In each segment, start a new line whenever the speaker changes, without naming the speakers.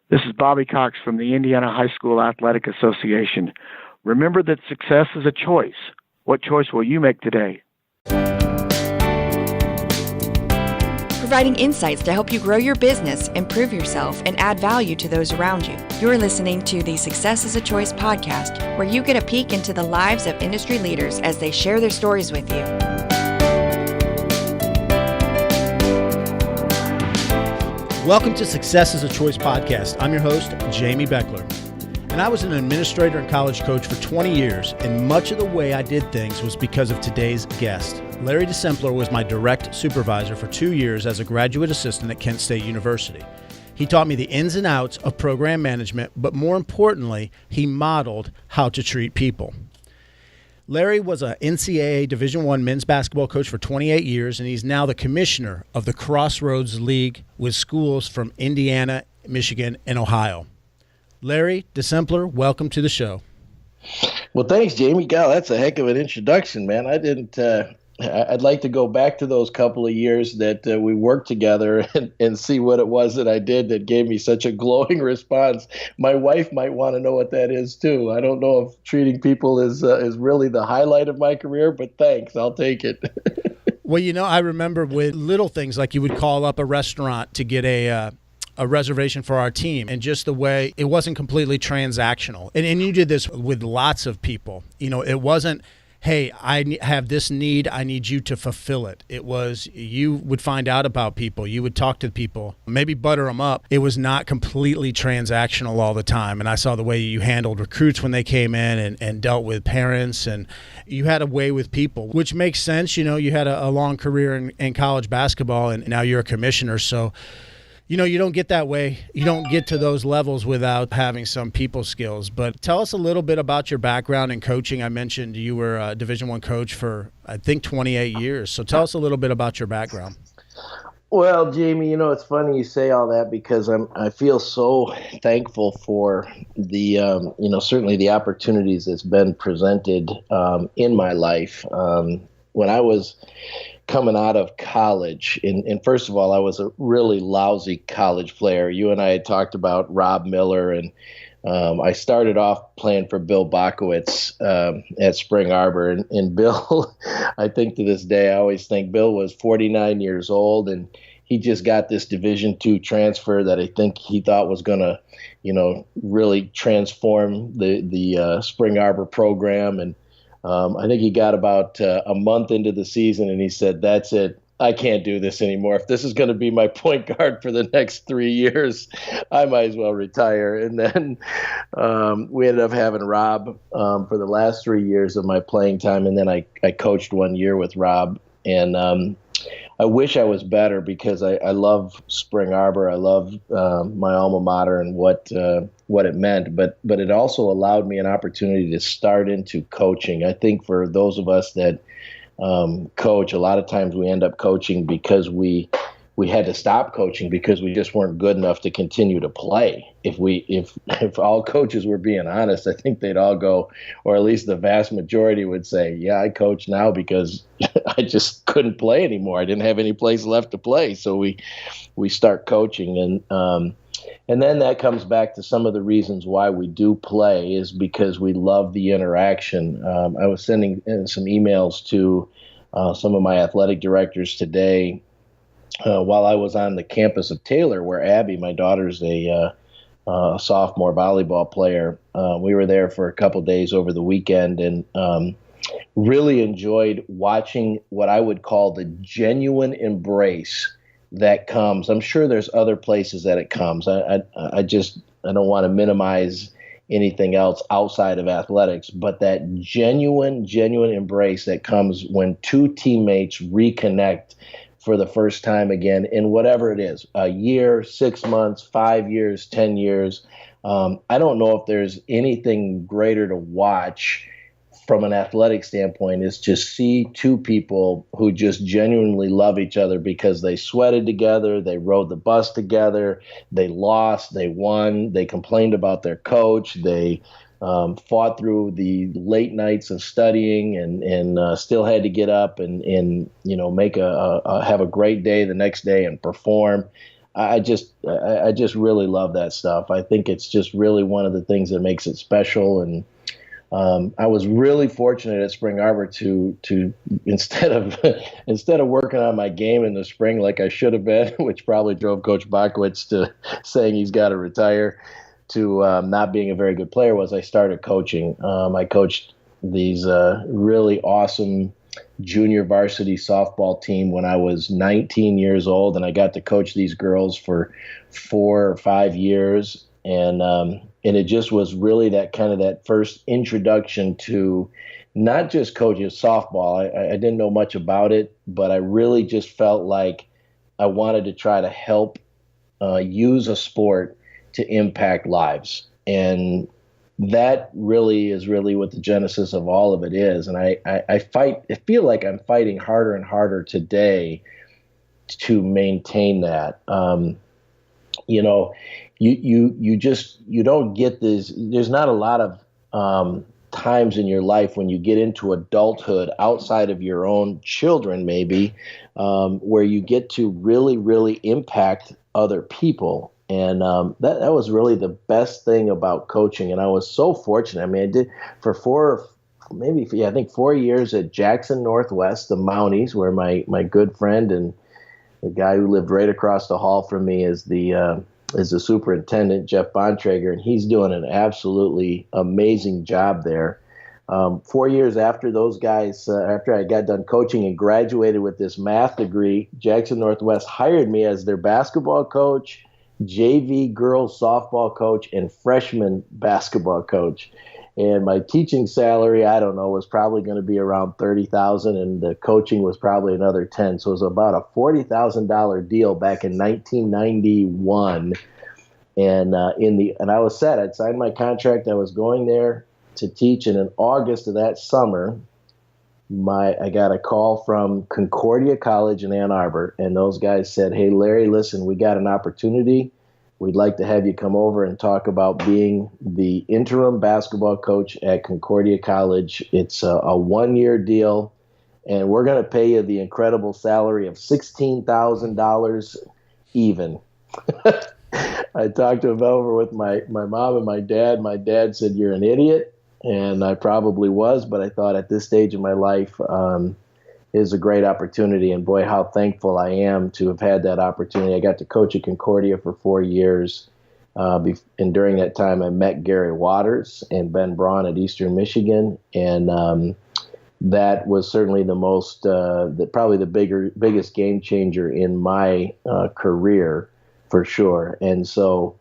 This is Bobby Cox from the Indiana High School Athletic Association. Remember that success is a choice. What choice will you make today?
Providing insights to help you grow your business, improve yourself, and add value to those around you. You're listening to the Success is a Choice podcast, where you get a peek into the lives of industry leaders as they share their stories with you.
Welcome to Success is a Choice podcast. I'm your host, Jamy Bechler. And I was an administrator and college coach for 20 years, and much of the way I did things was because of today's guest. Larry DeSimpelare was my direct supervisor for 2 years as a graduate assistant at Kent State University. He taught me the ins and outs of program management, but more importantly, he modeled how to treat people. Larry was an NCAA Division I men's basketball coach for 28 years, and he's now the commissioner of the Crossroads League with schools from Indiana, Michigan, and Ohio. Larry DeSimpelare, welcome to the show.
Well, thanks, Jamy. God, that's a heck of an introduction, man. I'd like to go back to those couple of years that we worked together and see what it was that I did that gave me such a glowing response. My wife might want to know what that is too. I don't know if treating people is really the highlight of my career, but thanks, I'll take it.
Well, I remember with little things like you would call up a restaurant to get a reservation for our team, and just the way it wasn't completely transactional. And you did this with lots of people. It wasn't, hey, I have this need, I need you to fulfill it. It was, you would find out about people, you would talk to people, maybe butter them up. It was not completely transactional all the time. And I saw the way you handled recruits when they came in and dealt with parents, and you had a way with people, which makes sense. You had a long career in college basketball, and now you're a commissioner. So you don't get that way. You don't get to those levels without having some people skills. But tell us a little bit about your background in coaching. I mentioned you were a Division I coach for, I think, 28 years. So tell us a little bit about your background.
Well, Jamie, it's funny you say all that because I feel so thankful for the, certainly the opportunities that's been presented in my life. When I was coming out of college, and first of all, I was a really lousy college player. You and I had talked about Rob Miller, and I started off playing for Bill Bachowitz at Spring Arbor. And Bill, I think to this day, I always think Bill was 49 years old, and he just got this Division II transfer that I think he thought was going to, really transform the Spring Arbor program. And I think he got about a month into the season, and he said, "That's it. I can't do this anymore. If this is going to be my point guard for the next 3 years, I might as well retire." And then we ended up having Rob for the last 3 years of my playing time, and then I coached 1 year with Rob. And I wish I was better because I love Spring Arbor. I love my alma mater and what it meant, but it also allowed me an opportunity to start into coaching. I think for those of us that coach, a lot of times we end up coaching because we had to stop coaching because we just weren't good enough to continue to play. If all coaches were being honest, I think they'd all go, or at least the vast majority would say, "Yeah, I coach now because I just couldn't play anymore. I didn't have any place left to play." So we start coaching, and then that comes back to some of the reasons why we do play is because we love the interaction. I was sending some emails to some of my athletic directors today while I was on the campus of Taylor, where Abby, my daughter's a sophomore volleyball player. We were there for a couple days over the weekend, and really enjoyed watching what I would call the genuine embrace that comes. I'm sure there's other places that it comes. I don't want to minimize anything else outside of athletics, but that genuine embrace that comes when two teammates reconnect for the first time again in whatever it is, a year, 6 months, 5 years, 10 years. I don't know if there's anything greater to watch from an athletic standpoint is to see two people who just genuinely love each other because they sweated together, they rode the bus together, they lost, they won, they complained about their coach, they fought through the late nights of studying and still had to get up and make have a great day the next day and perform. I just really love that stuff. I think it's just really one of the things that makes it special. And I was really fortunate at Spring Arbor to instead of working on my game in the spring like I should have been, which probably drove Coach Bachwitz to saying he's got to retire, to not being a very good player, was I started coaching. I coached these really awesome junior varsity softball team when I was 19 years old, and I got to coach these girls for 4 or 5 years. And it just was really that first introduction to not just coaching softball. I didn't know much about it, but I really just felt like I wanted to try to help use a sport to impact lives. And that really is what the genesis of all of it is. And I feel like I'm fighting harder and harder today to maintain that. You don't get this. There's not a lot of times in your life when you get into adulthood outside of your own children, maybe, where you get to really, really impact other people. And that was really the best thing about coaching. And I was so fortunate. I mean, I did for 4 years at Jackson Northwest, the Mounties, where my good friend and the guy who lived right across the hall from me is the superintendent, Jeff Bontrager, and he's doing an absolutely amazing job there. 4 years after those guys, after I got done coaching and graduated with this math degree, Jackson Northwest hired me as their basketball coach, JV girls softball coach, and freshman basketball coach. And my teaching salary, I don't know, was probably going to be around $30,000, and the coaching was probably another $10,000. So it was about a $40,000 deal back in 1991. And I was set. I'd signed my contract. I was going there to teach, and in August of that summer, I got a call from Concordia College in Ann Arbor, and those guys said, "Hey, Larry, listen, we got an opportunity. We'd like to have you come over and talk about being the interim basketball coach at Concordia College. It's a 1-year deal, and we're going to pay you the incredible salary of $16,000 even." I talked to him over with my mom and my dad. My dad said, "You're an idiot." And I probably was, but I thought at this stage of my life, is a great opportunity. And boy, how thankful I am to have had that opportunity. I got to coach at Concordia for 4 years. And during that time, I met Gary Waters and Ben Braun at Eastern Michigan. And that was certainly probably the biggest game changer in my career for sure. And so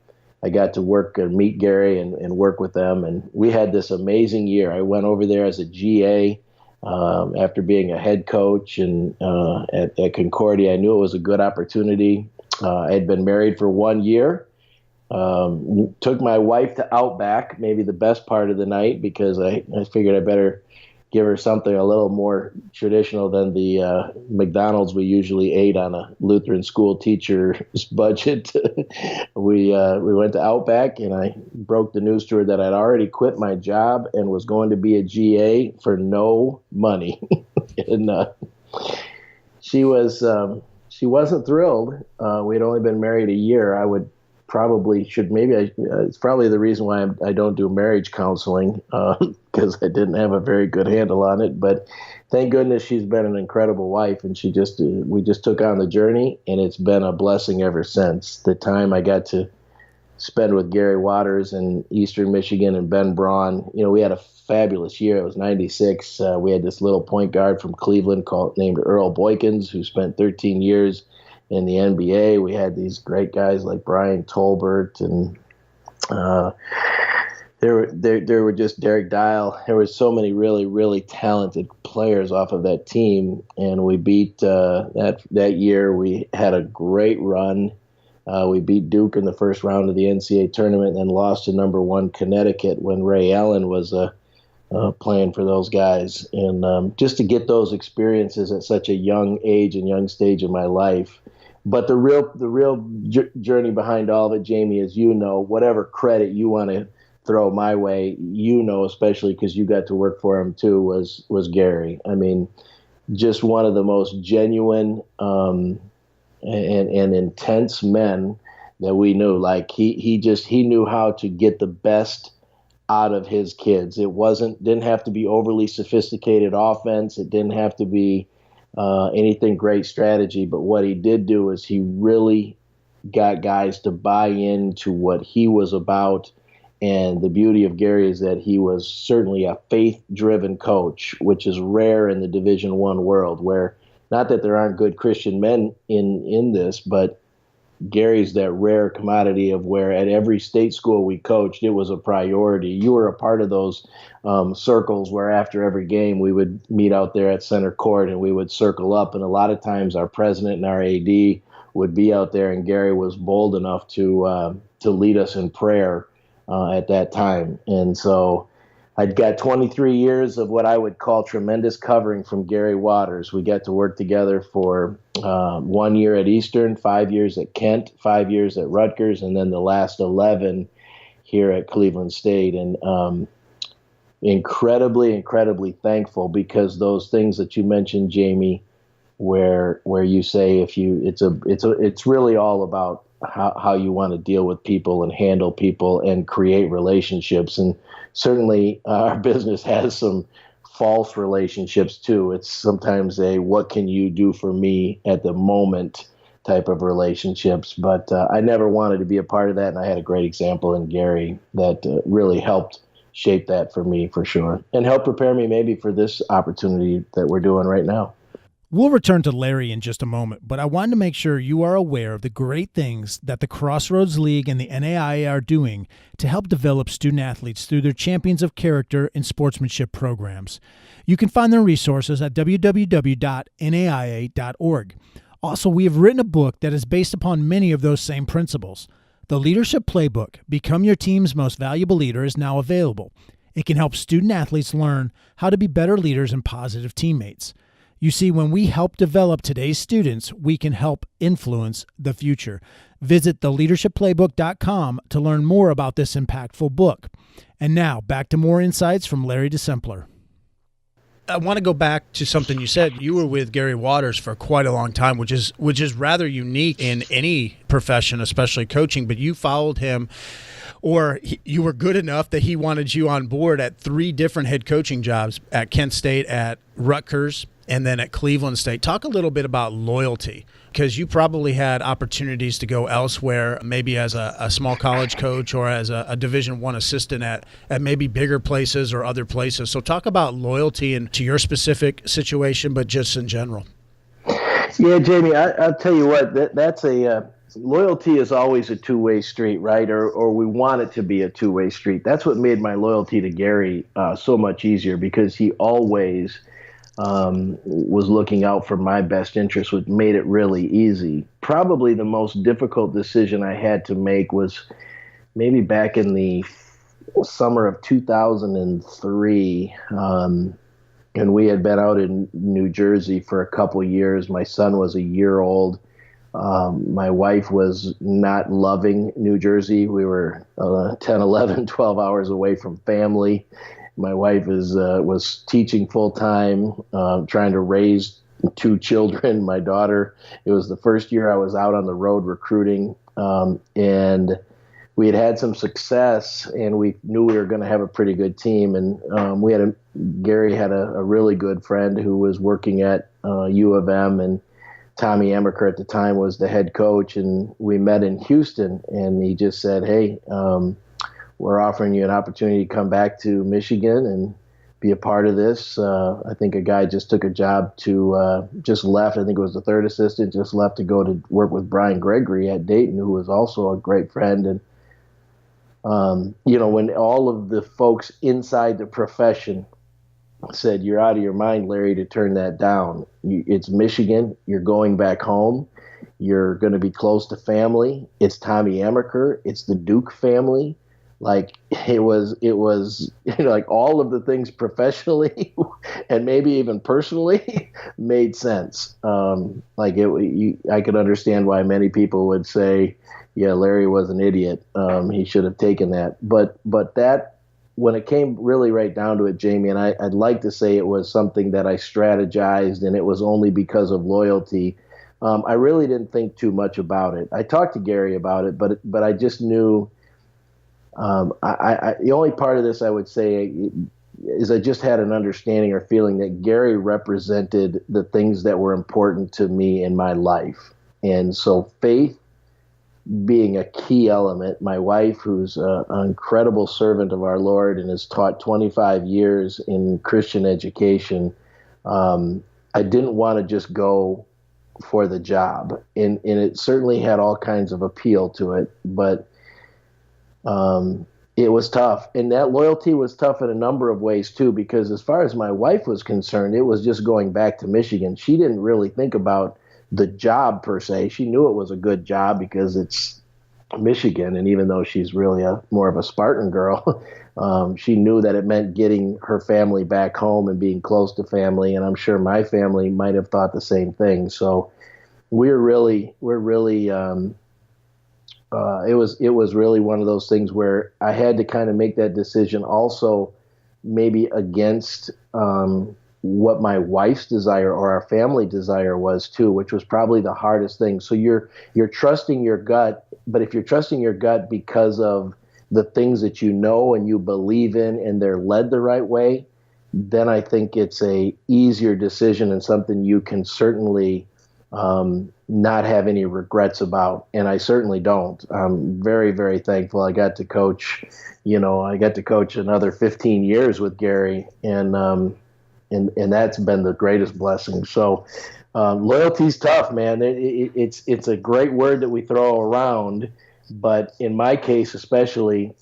I got to work and meet Gary and work with them. And we had this amazing year. I went over there as a GA after being a head coach and at Concordia. I knew it was a good opportunity. I had been married for 1 year. Took my wife to Outback, maybe the best part of the night, because I figured I better give her something a little more traditional than the McDonald's we usually ate on a Lutheran school teacher's budget. We went to Outback, and I broke the news to her that I'd already quit my job and was going to be a GA for no money. And she wasn't thrilled. We'd only been married a year. I would it's probably the reason why I don't do marriage counseling, because I didn't have a very good handle on it. But thank goodness she's been an incredible wife, and we just took on the journey, and it's been a blessing ever since. The time I got to spend with Gary Waters and Eastern Michigan and Ben Braun, we had a fabulous year. It was 96. We had this little point guard from Cleveland named Earl Boykins, who spent 13 years in the NBA. We had these great guys like Brian Tolbert, and there were just Derek Dial. There were so many really, really talented players off of that team, and we beat that year. We had a great run. We beat Duke in the first round of the NCAA tournament, and then lost to number 1 Connecticut when Ray Allen was playing for those guys. And just to get those experiences at such a young age and young stage of my life. But the real journey behind all of it, Jamy, is, whatever credit you want to throw my way, especially because you got to work for him too, was Gary. I mean, just one of the most genuine and intense men that we knew. Like he knew how to get the best out of his kids. Didn't have to be overly sophisticated offense. It didn't have to be anything great strategy. But what he did do is he really got guys to buy into what he was about. And the beauty of Gary is that he was certainly a faith-driven coach, which is rare in the Division I world, where not that there aren't good Christian men in this, but Gary's that rare commodity of where at every state school we coached, it was a priority. You were a part of those circles where after every game we would meet out there at center court and we would circle up. And a lot of times our president and our AD would be out there, and Gary was bold enough to lead us in prayer at that time. And so I'd got 23 years of what I would call tremendous covering from Gary Waters. We got to work together for 1 year at Eastern, 5 years at Kent, 5 years at Rutgers, and then the last 11 here at Cleveland State. And incredibly thankful, because those things that you mentioned, Jamy, where you say it's really all about how you want to deal with people and handle people and create relationships. And certainly our business has some false relationships too. It's sometimes what can you do for me at the moment type of relationships. But I never wanted to be a part of that. And I had a great example in Gary that really helped shape that for me, for sure, and help prepare me maybe for this opportunity that we're doing right now.
We'll return to Larry in just a moment, but I wanted to make sure you are aware of the great things that the Crossroads League and the NAIA are doing to help develop student athletes through their Champions of Character and Sportsmanship programs. You can find their resources at www.naia.org. Also, we have written a book that is based upon many of those same principles. The Leadership Playbook, Become Your Team's Most Valuable Leader, is now available. It can help student athletes learn how to be better leaders and positive teammates. You see, when we help develop today's students, we can help influence the future. Visit theleadershipplaybook.com to learn more about this impactful book. And now, back to more insights from Larry DeSimpelare.
I want to go back to something you said. You were with Gary Waters for quite a long time, which is rather unique in any profession, especially coaching, but you followed him, or you were good enough that he wanted you on board at 3 different head coaching jobs, at Kent State, at Rutgers, and then at Cleveland State. Talk a little bit about loyalty, because you probably had opportunities to go elsewhere, maybe as a small college coach or as a Division I assistant at maybe bigger places or other places. So talk about loyalty and to your specific situation, but just in general.
Yeah, Jamie, I'll tell you what, that's loyalty is always a two-way street, right? Or we want it to be a two-way street. That's what made my loyalty to Gary so much easier, because he always was looking out for my best interest, which made it really easy. Probably the most difficult decision I had to make was maybe back in the summer of 2003, and we had been out in New Jersey for a couple years. My son was a year old. My wife was not loving New Jersey. We were 10, 11, 12 hours away from family. My wife was teaching full time, trying to raise 2 children. My daughter, it was the first year I was out on the road recruiting, and we had some success, and we knew we were going to have a pretty good team. And Gary had a really good friend who was working at U of M, and Tommy Amaker at the time was the head coach, and we met in Houston, and he just said, "Hey, we're offering you an opportunity to come back to Michigan and be a part of this." I think a guy just took a job just left. I think it was the 3rd assistant, just left to go to work with Brian Gregory at Dayton, who was also a great friend. And, when all of the folks inside the profession said, "You're out of your mind, Larry, to turn that down. It's Michigan. You're going back home. You're going to be close to family. It's Tommy Amaker. It's the Duke family." Like it was like all of the things professionally and maybe even personally made sense. I could understand why many people would say, "Yeah, Larry was an idiot. He should have taken that." But that, when it came really right down to it, Jamie, and I'd like to say it was something that I strategized, and it was only because of loyalty. I really didn't think too much about it. I talked to Gary about it, but I just knew. The only part of this I would say is I just had an understanding or feeling that Gary represented the things that were important to me in my life. And so faith being a key element, my wife, who's an incredible servant of our Lord and has taught 25 years in Christian education, I didn't want to just go for the job. And it certainly had all kinds of appeal to it, but it was tough. And that loyalty was tough in a number of ways too, because as far as my wife was concerned, it was just going back to Michigan. She didn't really think about the job per se. She knew it was a good job because it's Michigan. And even though she's really more of a Spartan girl, she knew that it meant getting her family back home and being close to family. And I'm sure my family might have thought the same thing. So it was really one of those things where I had to kind of make that decision also maybe against what my wife's desire or our family desire was too, which was probably the hardest thing. So you're trusting your gut, but if you're trusting your gut because of the things that you know and you believe in and they're led the right way, then I think it's a easier decision and something you can certainly not have any regrets about. And I certainly don't. I'm very, very thankful. I got to coach another 15 years with Gary, and that's been the greatest blessing. So loyalty's tough, man. It's a great word that we throw around, but in my case, especially,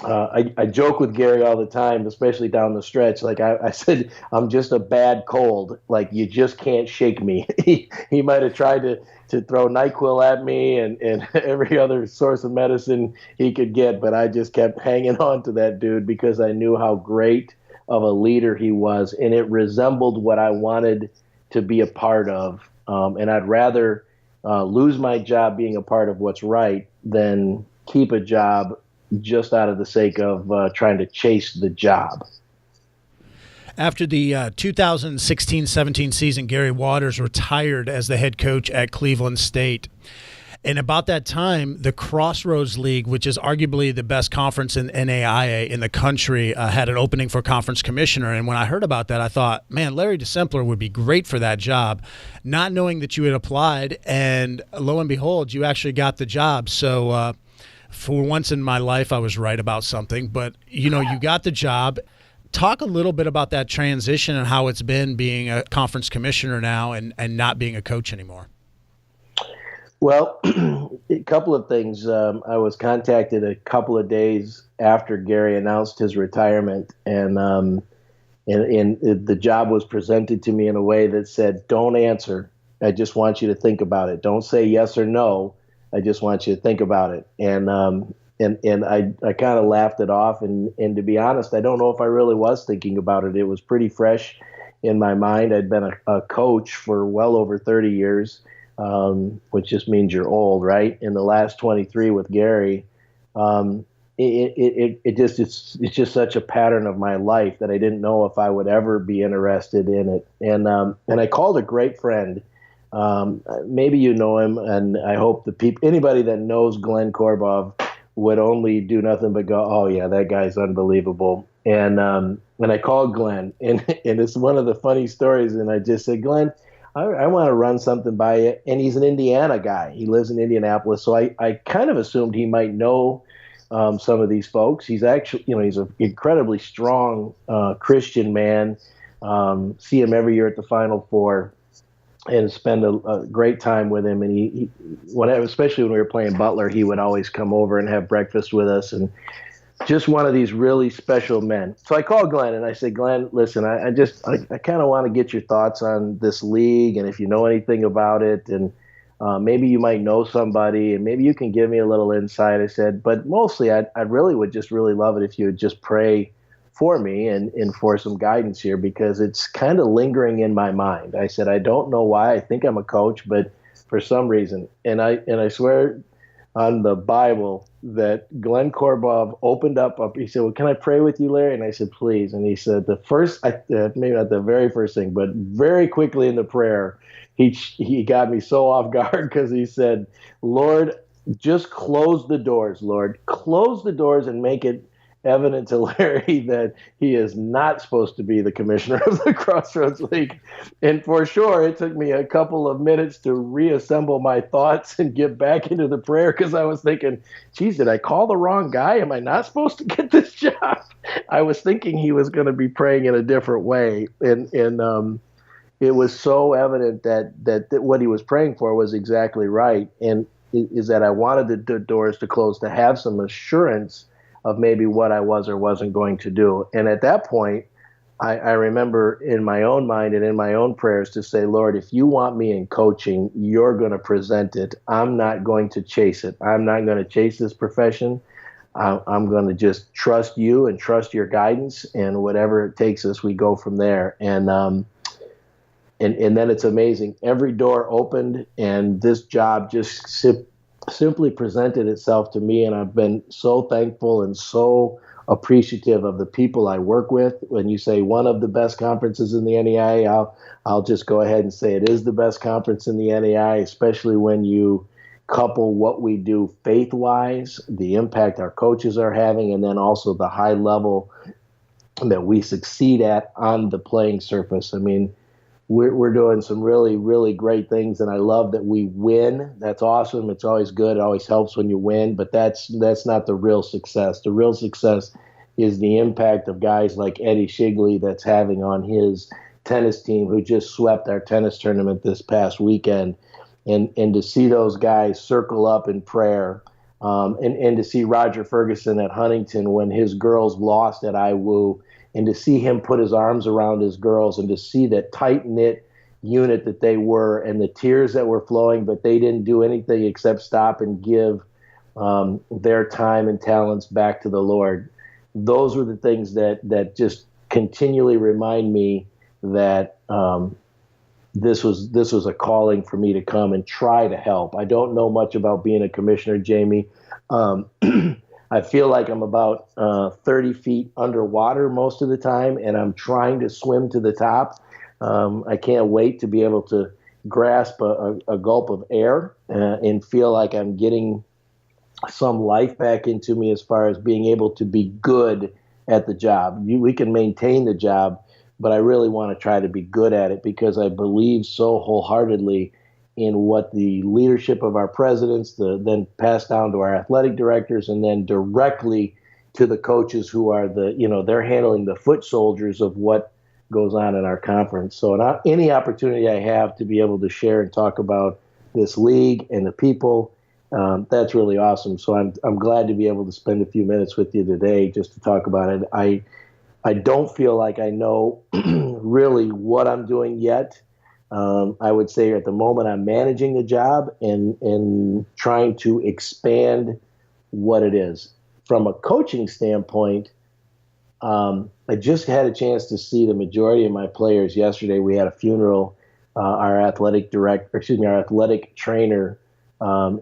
I joke with Gary all the time, especially down the stretch. Like I said, I'm just a bad cold. Like you just can't shake me. He might have tried to throw NyQuil at me and every other source of medicine he could get, but I just kept hanging on to that dude because I knew how great of a leader he was, and it resembled what I wanted to be a part of. And I'd rather lose my job being a part of what's right than keep a job just out of the sake of trying to chase the job.
After the 2016-17 season, Gary Waters retired as the head coach at Cleveland State. And about that time, the Crossroads League, which is arguably the best conference in NAIA in the country, had an opening for conference commissioner. And when I heard about that, I thought, man, Larry DeSimpelare would be great for that job, not knowing that you had applied. And lo and behold, you actually got the job. So for once in my life, I was right about something. But, you got the job. Talk a little bit about that transition and how it's been being a conference commissioner now and not being a coach anymore.
Well, a couple of things. I was contacted a couple of days after Gary announced his retirement, and the job was presented to me in a way that said, "Don't answer. I just want you to think about it. Don't say yes or no. I just want you to think about it." And I kind of laughed it off. And to be honest, I don't know if I really was thinking about it. It was pretty fresh in my mind. I'd been a coach for well over 30 years. Which just means you're old, right? In the last 23 with Gary, it's just such a pattern of my life that I didn't know if I would ever be interested in it. And I called a great friend. Maybe you know him, and I hope anybody that knows Glenn Korbov would only do nothing but go, "Oh yeah, that guy's unbelievable." And I called Glenn, and it's one of the funny stories. And I just said, "Glenn, I want to run something by you." And he's an Indiana guy. He lives in Indianapolis. So I kind of assumed he might know some of these folks. He's actually, he's an incredibly strong Christian man. See him every year at the Final Four and spend a great time with him. And especially when we were playing Bechler, he would always come over and have breakfast with us. And just one of these really special men. So I called Glenn and I said, "Glenn, listen, I kind of want to get your thoughts on this league and if you know anything about it, and maybe you might know somebody and maybe you can give me a little insight." I said, "But mostly I really would just really love it if you would just pray for me and for some guidance here, because it's kind of lingering in my mind." I said, "I don't know why. I think I'm a coach, but for some reason," and I swear on the Bible that Glenn Korboff opened up. He said, well, can I pray with you, Larry? And I said, please. And he said, maybe not the very first thing, but very quickly in the prayer, he got me so off guard because he said, Lord, just close the doors, Lord. Close the doors and make it evident to Larry that he is not supposed to be the commissioner of the Crossroads League. And for sure, it took me a couple of minutes to reassemble my thoughts and get back into the prayer because I was thinking, geez, did I call the wrong guy? Am I not supposed to get this job? I was thinking he was going to be praying in a different way. And it was so evident that what he was praying for was exactly right. And is that I wanted the doors to close to have some assurance of maybe what I was or wasn't going to do. And at that point, I remember in my own mind and in my own prayers to say, Lord, if you want me in coaching, you're going to present it. I'm not going to chase it. I'm not going to chase this profession. I'm going to just trust you and trust your guidance, and whatever it takes us, we go from there. And then it's amazing. Every door opened, and this job just simply presented itself to me, and I've been so thankful and so appreciative of the people I work with. When you say one of the best conferences in the NAIA, I'll just go ahead and say it is the best conference in the NAIA, especially when you couple what we do faith-wise, the impact our coaches are having, and then also the high level that we succeed at on the playing surface. I mean, we're doing some really, really great things, and I love that we win. That's awesome. It's always good. It always helps when you win, but that's not the real success. The real success is the impact of guys like Eddie Shigley that's having on his tennis team, who just swept our tennis tournament this past weekend. And to see those guys circle up in prayer, and to see Roger Ferguson at Huntington when his girls lost at IWU, and to see him put his arms around his girls, and to see that tight-knit unit that they were, and the tears that were flowing, but they didn't do anything except stop and give their time and talents back to the Lord. Those were the things that just continually remind me that this was a calling for me to come and try to help. I don't know much about being a commissioner, Jamy. I feel like I'm about 30 feet underwater most of the time, and I'm trying to swim to the top. I can't wait to be able to grasp a gulp of air and feel like I'm getting some life back into me as far as being able to be good at the job. We can maintain the job, but I really want to try to be good at it because I believe so wholeheartedly in what the leadership of our presidents, then passed down to our athletic directors, and then directly to the coaches who are they're handling the foot soldiers of what goes on in our conference. So any opportunity I have to be able to share and talk about this league and the people, that's really awesome. So I'm glad to be able to spend a few minutes with you today just to talk about it. I don't feel like I know really what I'm doing yet. I would say at the moment I'm managing the job and trying to expand what it is. From a coaching standpoint, I just had a chance to see the majority of my players yesterday. We had a funeral. Our athletic trainer,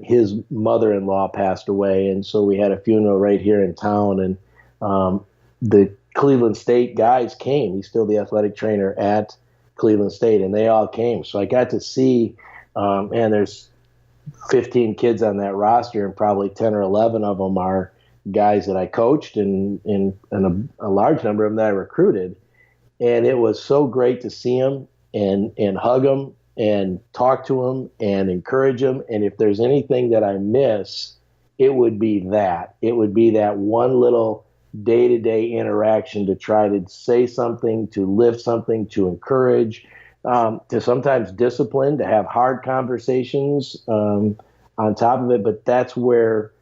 his mother-in-law passed away, and so we had a funeral right here in town. And the Cleveland State guys came. He's still the athletic trainer at Cleveland State, and they all came. So I got to see, and there's 15 kids on that roster, and probably 10 or 11 of them are guys that I coached, and a large number of them that I recruited. And it was so great to see them and hug them and talk to them and encourage them. And if there's anything that I miss, it would be that. It would be that one little day-to-day interaction to try to say something, to lift something, to encourage, to sometimes discipline, to have hard conversations on top of it. But that's where,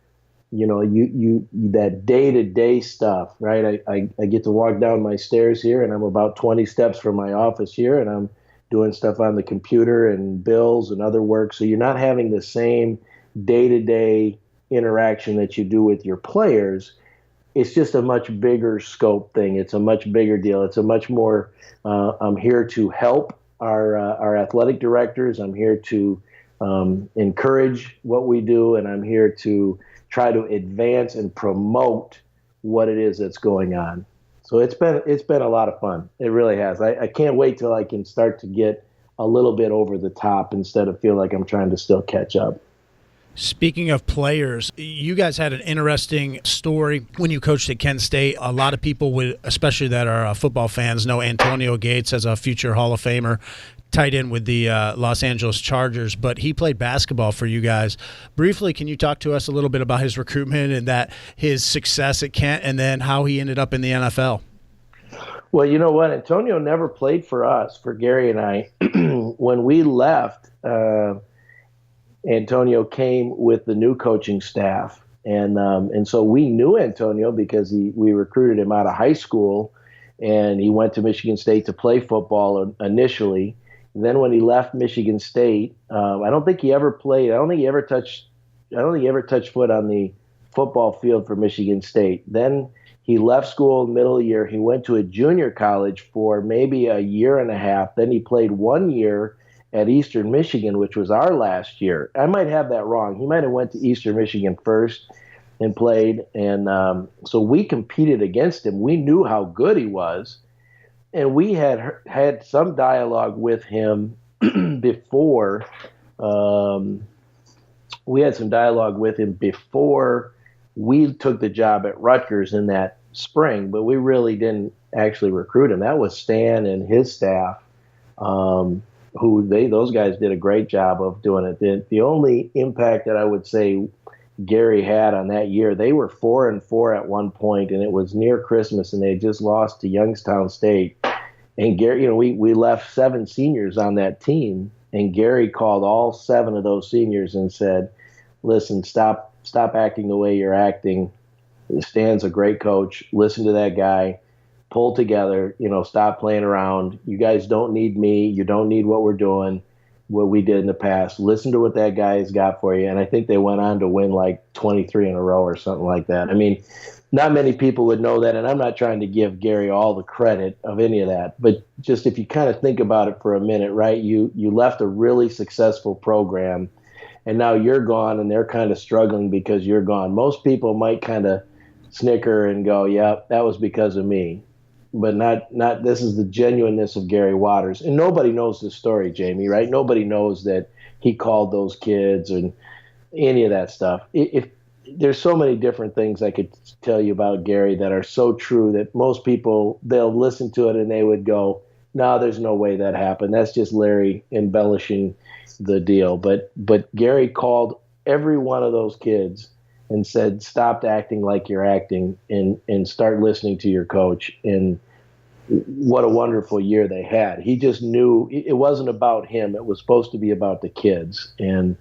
you that day-to-day stuff, right? I get to walk down my stairs here, and I'm about 20 steps from my office here, and I'm doing stuff on the computer and bills and other work. So you're not having the same day-to-day interaction that you do with your players. It's just a much bigger scope thing. It's a much bigger deal. It's a much more, I'm here to help our athletic directors. I'm here to encourage what we do, and I'm here to try to advance and promote what it is that's going on. So it's been a lot of fun. It really has. I can't wait till I can start to get a little bit over the top instead of feel like I'm trying to still catch up.
Speaking of players, you guys had an interesting story when you coached at Kent State. A lot of people would, especially that are football fans, know Antonio Gates as a future Hall of Famer, tight end with the Los Angeles Chargers, but he played basketball for you guys. Briefly, can you talk to us a little bit about his recruitment and his success at Kent, and then how he ended up in the NFL?
Well, you know what? Antonio never played for us, for Gary and I. When we left, Antonio came with the new coaching staff, and so we knew Antonio because we recruited him out of high school, and he went to Michigan State to play football initially. Then when he left Michigan State, I don't think he ever played. I don't think he ever touched foot on the football field for Michigan State. Then he left school in the middle of the year. He went to a junior college for maybe a year and a half. Then he played 1 year at Eastern Michigan, which was our last year. I might have that wrong. He might have went to Eastern Michigan first and played. And so we competed against him. We knew how good he was. And we had some dialogue with him before. We took the job at Rutgers in that spring, but we really didn't actually recruit him. That was Stan and his staff, those guys did a great job of doing it. The only impact that I would say Gary had on that year, they were 4-4 at one point, and it was near Christmas, and they had just lost to Youngstown State. And Gary, we left 7 seniors on that team, and Gary called all 7 of those seniors and said, "Listen, stop acting the way you're acting. Stan's a great coach. Listen to that guy. Pull together. Stop playing around. You guys don't need me. You don't need what we're doing, what we did in the past. Listen to what that guy has got for you." And I think they went on to win like 23 in a row or something like that. I mean, not many people would know that, and I'm not trying to give Gary all the credit of any of that, but just if you kind of think about it for a minute, right? You left a really successful program, and now you're gone, and they're kind of struggling because you're gone. Most people might kind of snicker and go, "Yeah, that was because of me." But not. This is the genuineness of Gary Waters, and nobody knows the story, Jamie. Right? Nobody knows that he called those kids and any of that stuff. If there's so many different things I could tell you about Gary that are so true that most people, they'll listen to it and they would go, "No, there's no way that happened. That's just Larry embellishing the deal." But Gary called every one of those kids and said, "Stop acting like you're acting and start listening to your coach." And what a wonderful year they had. He just knew it wasn't about him. It was supposed to be about the kids. And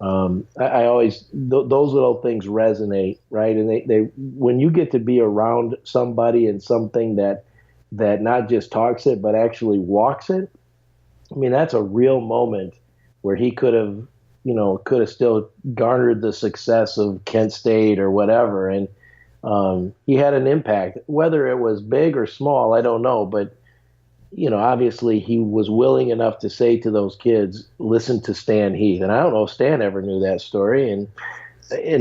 I always, those little things resonate, right? And they when you get to be around somebody and something that not just talks it, but actually walks it, I mean, that's a real moment where he could have still garnered the success of Kent State or whatever. And he had an impact, whether it was big or small, I don't know. But, obviously he was willing enough to say to those kids, "Listen to Stan Heath." And I don't know if Stan ever knew that story. And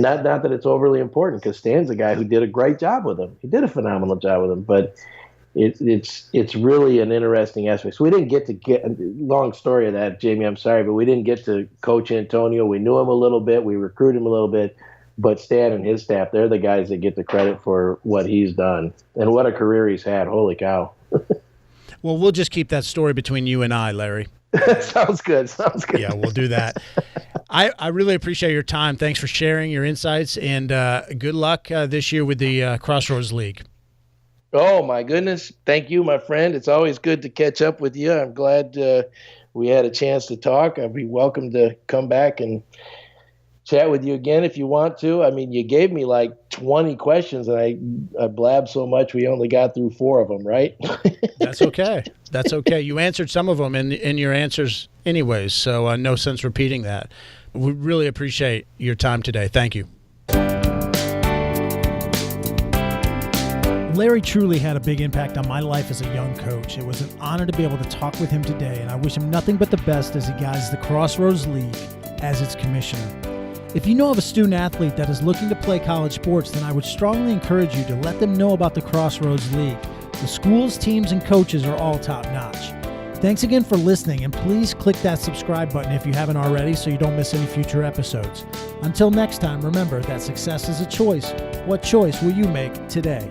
not that it's overly important, because Stan's a guy who did a great job with him. He did a phenomenal job with him. But it's really an interesting aspect. So we didn't get long story of that, Jamie, I'm sorry, but we didn't get to coach Antonio. We knew him a little bit. We recruited him a little bit. But Stan and his staff, they're the guys that get the credit for what he's done. And what a career he's had. Holy cow.
Well, we'll just keep that story between you and I, Larry.
Sounds good.
Yeah, we'll do that. I really appreciate your time. Thanks for sharing your insights, and good luck this year with the Crossroads League.
Oh, my goodness. Thank you, my friend. It's always good to catch up with you. I'm glad we had a chance to talk. I'd be welcome to come back and chat with you again if you want to. I mean, you gave me like 20 questions, and I blabbed so much we only got through 4 of them, right?
That's okay. That's okay. You answered some of them in your answers anyways, so no sense repeating that. We really appreciate your time today. Thank you.
Larry truly had a big impact on my life as a young coach. It was an honor to be able to talk with him today, and I wish him nothing but the best as he guides the Crossroads League as its commissioner. If you know of a student athlete that is looking to play college sports, then I would strongly encourage you to let them know about the Crossroads League. The schools, teams, and coaches are all top-notch. Thanks again for listening, and please click that subscribe button if you haven't already so you don't miss any future episodes. Until next time, remember that success is a choice. What choice will you make today?